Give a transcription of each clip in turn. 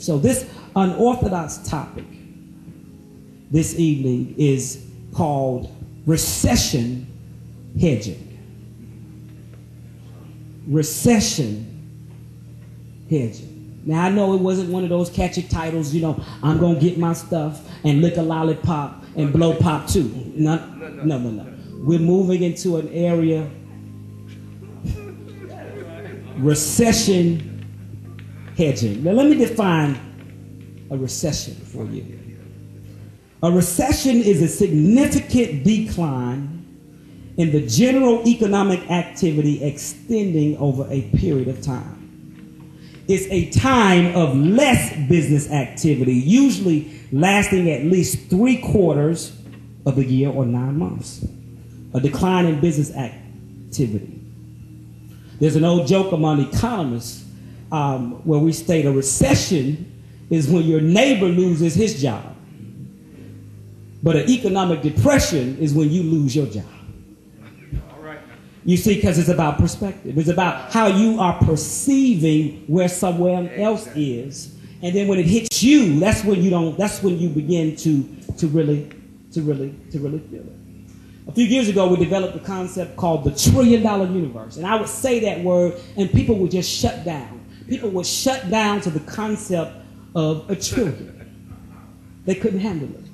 So this unorthodox topic this evening is called recession hedging. Recession hedging. Now, I know it wasn't one of those catchy titles, you know, I'm going to get my stuff and lick a lollipop and blow pop too. No. We're moving into an area, recession hedging. Now, let me define a recession for you. A recession is a significant decline in the general economic activity extending over a period of time. It's a time of less business activity, usually lasting at least 3/4 of a year or 9 months. A decline in business activity. There's an old joke among economists where we state a recession is when your neighbor loses his job. But an economic depression is when you lose your job. You see, because it's about perspective. It's about how you are perceiving where someone else is, and then when it hits you, that's when you begin to really feel it. A few years ago, we developed a concept called the $1 trillion universe, and I would say that word, and people would just shut down. People would shut down to the concept of a trillion. They couldn't handle it.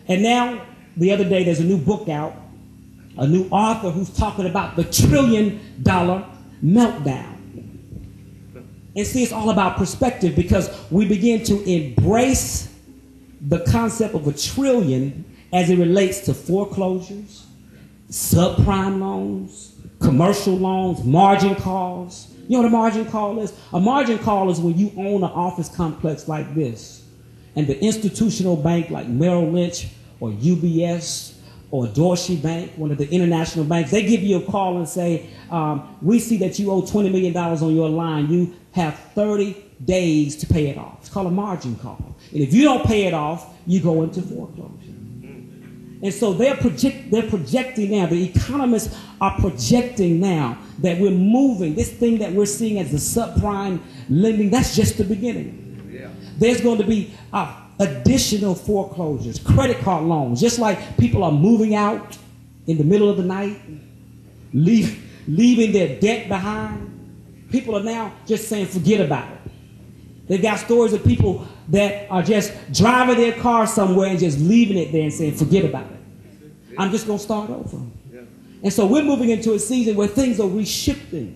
And now, the other day, there's a new book out. A new author who's talking about the $1 trillion meltdown. And see, it's all about perspective because we begin to embrace the concept of a trillion as it relates to foreclosures, subprime loans, commercial loans, margin calls. You know what a margin call is? A margin call is when you own an office complex like this, and the institutional bank like Merrill Lynch or UBS or Deutsche Bank, one of the international banks, they give you a call and say, we see that you owe $20 million on your line. You have 30 days to pay it off. It's called a margin call. And if you don't pay it off, you go into foreclosure. And so they're projecting now, the economists are projecting now that we're moving, this thing that we're seeing as the subprime lending, that's just the beginning. Yeah. There's going to be additional foreclosures, credit card loans, just like people are moving out in the middle of the night, leaving their debt behind. People are now just saying, forget about it. They've got stories of people that are just driving their car somewhere and just leaving it there and saying, forget about it. I'm just going to start over. Yeah. And so we're moving into a season where things are reshifting.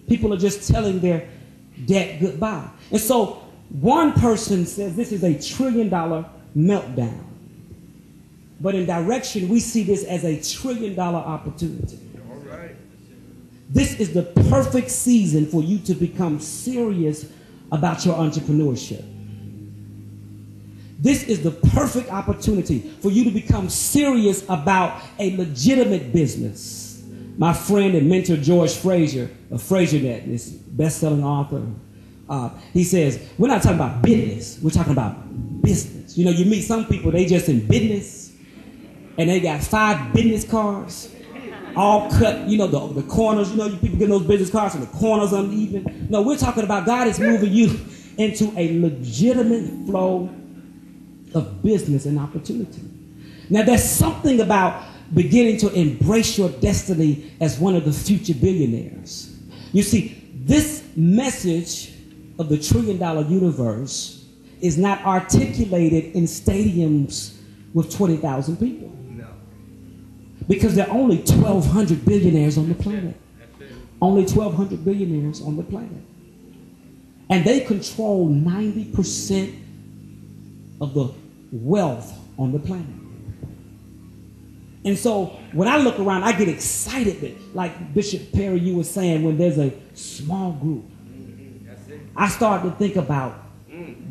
People are just telling their debt goodbye. And so one person says this is a $1 trillion meltdown. But in direction, we see this as a $1 trillion opportunity. All right. This is the perfect season for you to become serious about your entrepreneurship. This is the perfect opportunity for you to become serious about a legitimate business. My friend and mentor, George Fraser of FraserNet, this best-selling author, he says, we're not talking about business, we're talking about business. You know, you meet some people, they just in business, and they got 5 business cards, all cut, you know, the corners, you know, you people get those business cards and the corners uneven. No, we're talking about God is moving you into a legitimate flow of business and opportunity. Now, there's something about beginning to embrace your destiny as one of the future billionaires. You see, this message of the $1 trillion universe is not articulated in stadiums with 20,000 people. No. Because there are only 1,200 billionaires on the planet. Only 1,200 billionaires on the planet. And they control 90% of the wealth on the planet. And so when I look around, I get excited that, like Bishop Perry, you were saying, when there's a small group, I start to think about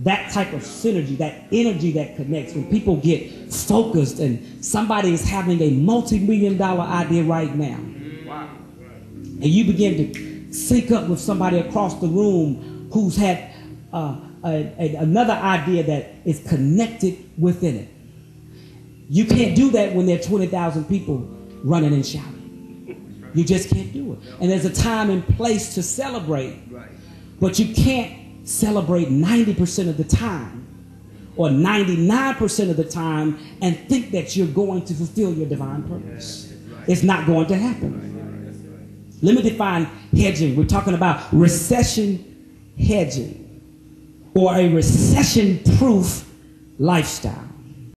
that type of synergy, that energy that connects when people get focused and somebody is having a multi-million-dollar idea right now. Wow. And you begin to sync up with somebody across the room who's had another idea that is connected within it. You can't do that when there are 20,000 people running and shouting. You just can't do it. And there's a time and place to celebrate But you can't celebrate 90% of the time or 99% of the time and think that you're going to fulfill your divine purpose. It's not going to happen. Let me define hedging. We're talking about recession hedging or a recession-proof lifestyle.